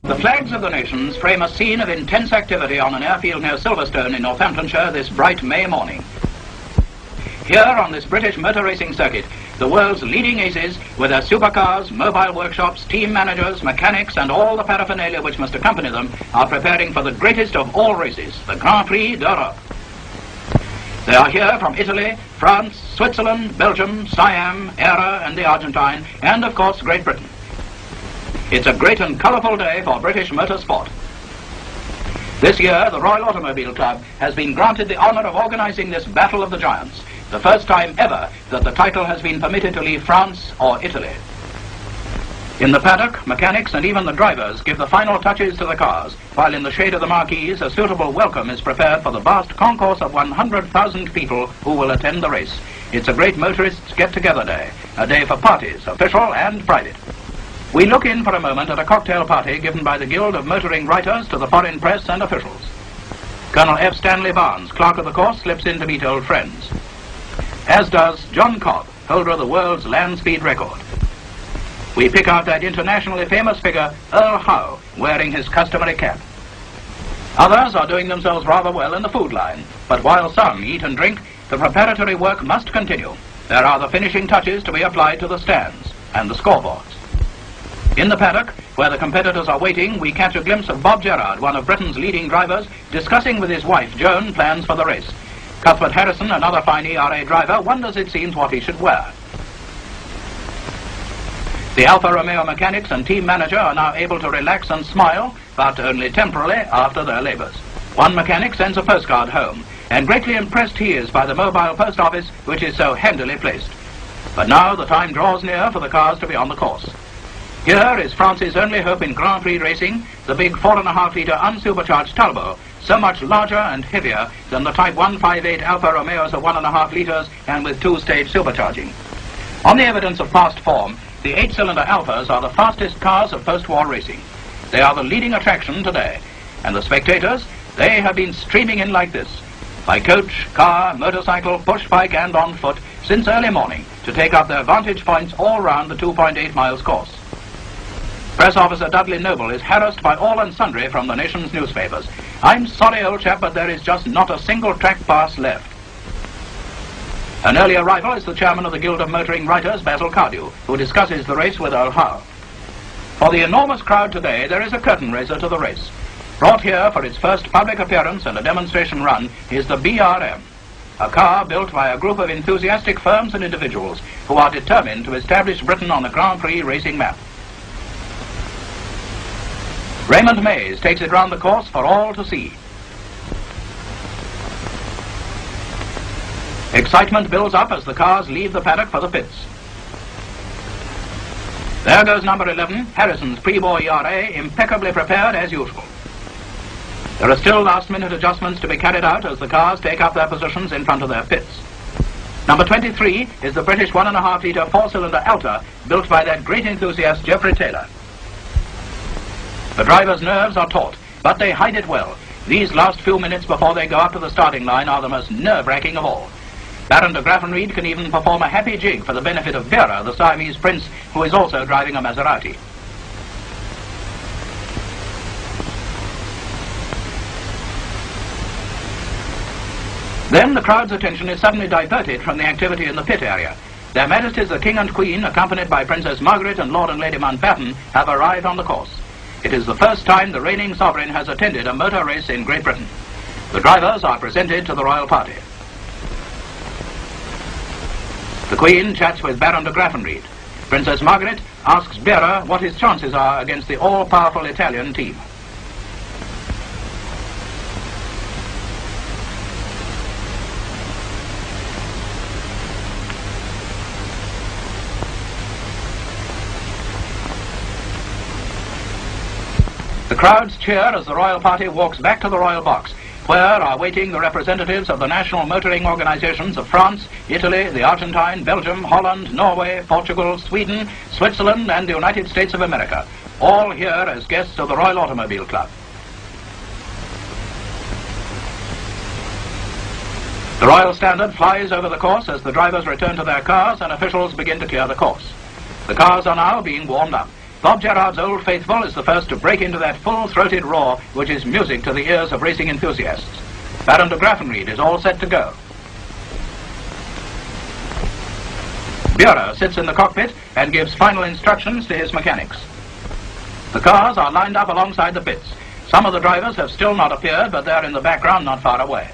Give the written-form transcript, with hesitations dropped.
The flags of the nations frame a scene of intense activity on an airfield near Silverstone in Northamptonshire this bright May morning. Here on this British motor racing circuit, the world's leading aces, with their supercars, mobile workshops, team managers, mechanics and all the paraphernalia which must accompany them, are preparing for the greatest of all races, the Grand Prix d'Europe. They are here from Italy, France, Switzerland, Belgium, Siam, Era and the Argentine, and of course Great Britain. It's a great and colourful day for British motorsport. This year, the Royal Automobile Club has been granted the honour of organising this Battle of the Giants, the first time ever that the title has been permitted to leave France or Italy. In the paddock, mechanics and even the drivers give the final touches to the cars, while in the shade of the marquees a suitable welcome is prepared for the vast concourse of 100,000 people who will attend the race. It's a great motorists' get-together day, a day for parties, official and private. We look in for a moment at a cocktail party given by the Guild of Motoring Writers to the foreign press and officials. Colonel F. Stanley Barnes, clerk of the course, slips in to meet old friends, as does John Cobb, holder of the world's land speed record. We pick out that internationally famous figure, Earl Howe, wearing his customary cap. Others are doing themselves rather well in the food line, but while some eat and drink, the preparatory work must continue. There are the finishing touches to be applied to the stands and the scoreboards. In the paddock, where the competitors are waiting, we catch a glimpse of Bob Gerrard, one of Britain's leading drivers, discussing with his wife, Joan, plans for the race. Cuthbert Harrison, another fine ERA driver, wonders, it seems, what he should wear. The Alfa Romeo mechanics and team manager are now able to relax and smile, but only temporarily after their labours. One mechanic sends a postcard home, and greatly impressed he is by the mobile post office, which is so handily placed. But now the time draws near for the cars to be on the course. Here is France's only hope in Grand Prix racing, the big 4.5-litre unsupercharged turbo, so much larger and heavier than the Type 158 Alfa Romeos of 1.5 litres and with two-stage supercharging. On the evidence of past form, the 8-cylinder Alphas are the fastest cars of post-war racing. They are the leading attraction today, and the spectators, they have been streaming in like this, by coach, car, motorcycle, push bike and on foot, since early morning, to take up their vantage points all round the 2.8 miles course. Press officer Dudley Noble is harassed by all and sundry from the nation's newspapers. I'm sorry, old chap, but there is just not a single track pass left. An early arrival is the chairman of the Guild of Motoring Writers, Basil Cardew, who discusses the race with Earl Howe. For the enormous crowd today, there is a curtain raiser to the race. Brought here for its first public appearance and a demonstration run is the BRM, a car built by a group of enthusiastic firms and individuals who are determined to establish Britain on the Grand Prix racing map. Raymond Mays takes it round the course for all to see. Excitement builds up as the cars leave the paddock for the pits. There goes number 11, Harrison's pre-war ERA, impeccably prepared as usual. There are still last-minute adjustments to be carried out as the cars take up their positions in front of their pits. Number 23 is the British 1.5-litre four-cylinder Alta, built by that great enthusiast Geoffrey Taylor. The driver's nerves are taut, but they hide it well. These last few minutes before they go up to the starting line are the most nerve-wracking of all. Baron de Graffenried can even perform a happy jig for the benefit of Vera, the Siamese prince, who is also driving a Maserati. Then the crowd's attention is suddenly diverted from the activity in the pit area. Their Majesties the King and Queen, accompanied by Princess Margaret and Lord and Lady Mountbatten, have arrived on the course. It is the first time the reigning sovereign has attended a motor race in Great Britain. The drivers are presented to the royal party. The Queen chats with Baron de Graffenried. Princess Margaret asks Vera what his chances are against the all-powerful Italian team. The crowds cheer as the royal party walks back to the royal box, where are waiting the representatives of the national motoring organizations of France, Italy, the Argentine, Belgium, Holland, Norway, Portugal, Sweden, Switzerland and the United States of America, all here as guests of the Royal Automobile Club. The Royal Standard flies over the course as the drivers return to their cars and officials begin to clear the course. The cars are now being warmed up. Bob Gerrard's Old Faithful is the first to break into that full-throated roar which is music to the ears of racing enthusiasts. Baron de Graffenried is all set to go. Bureau sits in the cockpit and gives final instructions to his mechanics. The cars are lined up alongside the pits. Some of the drivers have still not appeared, but they're in the background not far away.